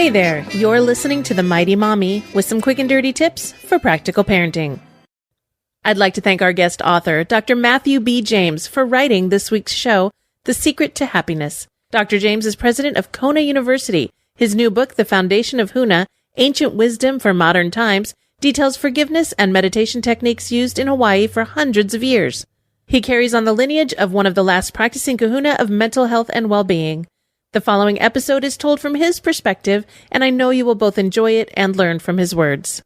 Hey there, you're listening to The Mighty Mommy with some quick and dirty tips for practical parenting. I'd like to thank our guest author, Dr. Matthew B. James, for writing this week's show, The Secret to Happiness. Dr. James is president of Kona University. His new book, The Foundation of Huna, Ancient Wisdom for Modern Times, details forgiveness and meditation techniques used in Hawaii for hundreds of years. He carries on the lineage of one of the last practicing kahuna of mental health and well-being. The following episode is told from his perspective, and I know you will both enjoy it and learn from his words.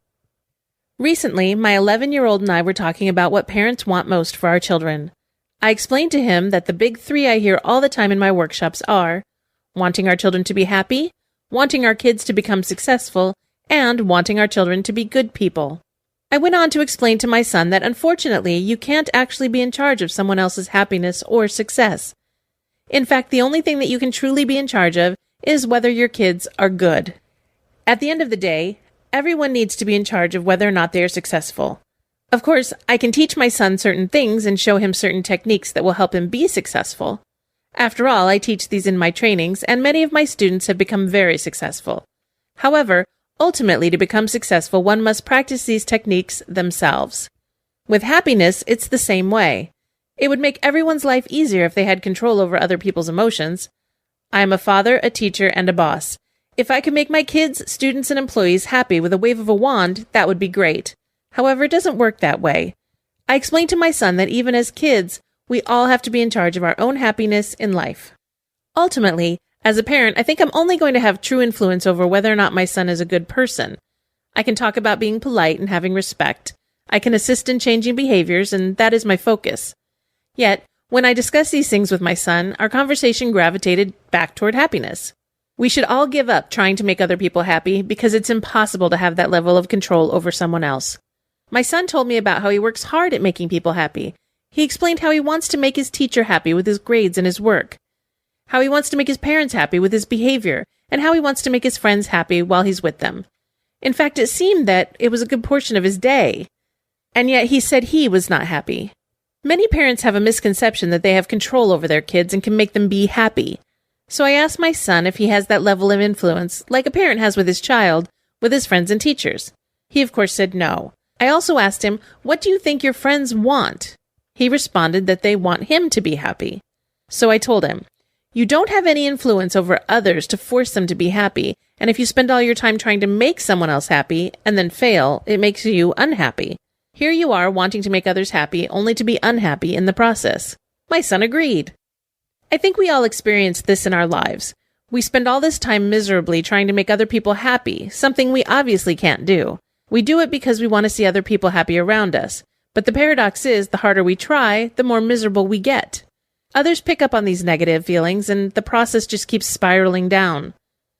Recently, my 11-year-old and I were talking about what parents want most for our children. I explained to him that the big three I hear all the time in my workshops are wanting our children to be happy, wanting our kids to become successful, and wanting our children to be good people. I went on to explain to my son that unfortunately you can't actually be in charge of someone else's happiness or success. In fact, the only thing that you can truly be in charge of is whether your kids are good. At the end of the day, everyone needs to be in charge of whether or not they are successful. Of course, I can teach my son certain things and show him certain techniques that will help him be successful. After all, I teach these in my trainings, and many of my students have become very successful. However, ultimately, to become successful, one must practice these techniques themselves. With happiness, it's the same way. It would make everyone's life easier if they had control over other people's emotions. I am a father, a teacher, and a boss. If I could make my kids, students, and employees happy with a wave of a wand, that would be great. However, it doesn't work that way. I explained to my son that even as kids, we all have to be in charge of our own happiness in life. Ultimately, as a parent, I think I'm only going to have true influence over whether or not my son is a good person. I can talk about being polite and having respect. I can assist in changing behaviors, and that is my focus. Yet, when I discussed these things with my son, our conversation gravitated back toward happiness. We should all give up trying to make other people happy because it's impossible to have that level of control over someone else. My son told me about how he works hard at making people happy. He explained how he wants to make his teacher happy with his grades and his work, how he wants to make his parents happy with his behavior, and how he wants to make his friends happy while he's with them. In fact, it seemed that it was a good portion of his day. And yet he said he was not happy. Many parents have a misconception that they have control over their kids and can make them be happy. So I asked my son if he has that level of influence, like a parent has with his child, with his friends and teachers. He of course said no. I also asked him, "What do you think your friends want?" He responded that they want him to be happy. So I told him, "You don't have any influence over others to force them to be happy, and if you spend all your time trying to make someone else happy and then fail, it makes you unhappy. Here you are wanting to make others happy only to be unhappy in the process." My son agreed. I think we all experience this in our lives. We spend all this time miserably trying to make other people happy, something we obviously can't do. We do it because we want to see other people happy around us. But the paradox is, the harder we try, the more miserable we get. Others pick up on these negative feelings, and the process just keeps spiraling down.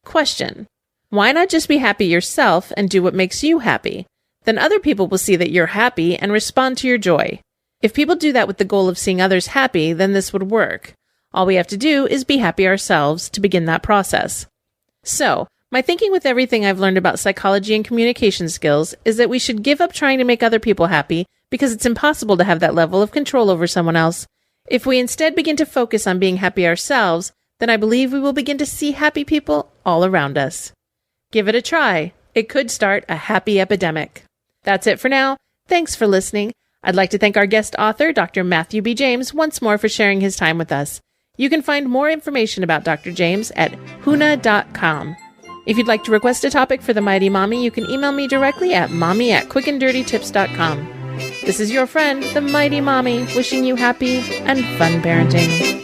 Question: why not just be happy yourself and do what makes you happy? Then other people will see that you're happy and respond to your joy. If people do that with the goal of seeing others happy, then this would work. All we have to do is be happy ourselves to begin that process. So, my thinking with everything I've learned about psychology and communication skills is that we should give up trying to make other people happy because it's impossible to have that level of control over someone else. If we instead begin to focus on being happy ourselves, then I believe we will begin to see happy people all around us. Give it a try. It could start a happy epidemic. That's it for now. Thanks for listening. I'd like to thank our guest author, Dr. Matthew B. James, once more for sharing his time with us. You can find more information about Dr. James at huna.com. If you'd like to request a topic for The Mighty Mommy, you can email me directly at mommy@quickanddirtytips.com. This is your friend, The Mighty Mommy, wishing you happy and fun parenting.